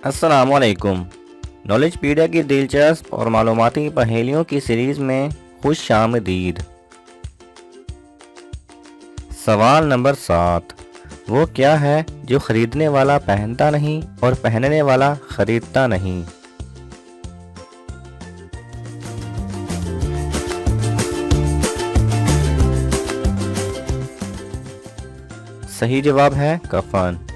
अस्सलामुअलैकुम। नॉलेजपीडिया की दिलचस्प और मालूमाती पहेलियों की सीरीज़ में खुश आमदीद। सवाल नंबर 7। वो क्या है जो ख़रीदने वाला पहनता नहीं और पहनने वाला ख़रीदता नहीं? सही जवाब है कफन।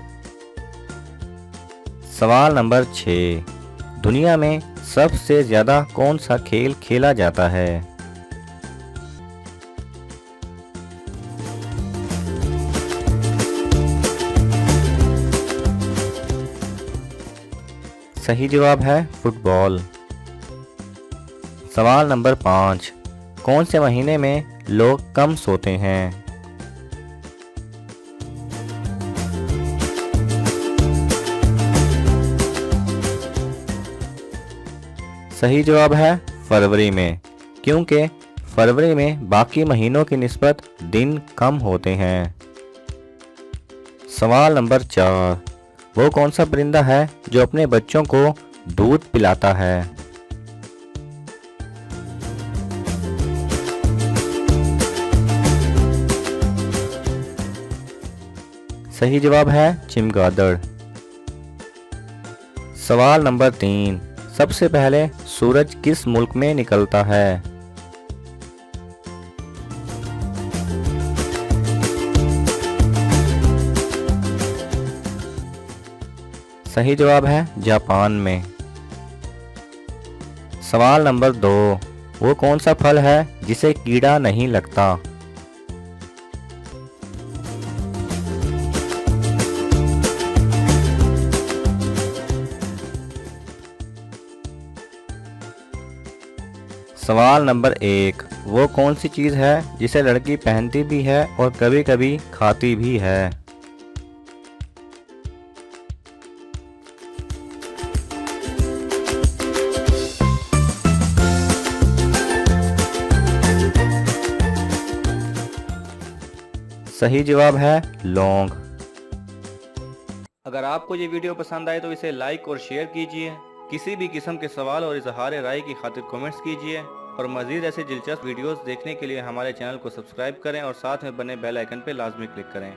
सवाल नंबर 6। दुनिया में सबसे ज़्यादा कौन सा खेल खेला जाता है? सही जवाब है फुटबॉल। सवाल नंबर 5। कौन से महीने में लोग कम सोते हैं? सही जवाब है फरवरी में, क्योंकि फरवरी में बाकी महीनों की निस्बत दिन कम होते हैं। सवाल नंबर 4। वो कौन सा परिंदा है जो अपने बच्चों को दूध पिलाता है? सही जवाब है चमगादड़। सवाल नंबर 3। सबसे पहले सूरज किस मुल्क में निकलता है? सही जवाब है जापान में। सवाल नंबर 2। वो कौन सा फल है जिसे कीड़ा नहीं लगता? सवाल नंबर 1। वो कौन सी चीज़ है जिसे लड़की पहनती भी है और कभी कभी खाती भी है? सही जवाब है लौंग। अगर आपको ये वीडियो पसंद आए तो इसे लाइक और शेयर कीजिए। किसी भी किस्म के सवाल और इजहार राय की खातिर कमेंट्स कीजिए और मज़ीद ऐसे दिलचस्प वीडियोस देखने के लिए हमारे चैनल को सब्सक्राइब करें और साथ में बने बेल आइकन पर लाजमी क्लिक करें।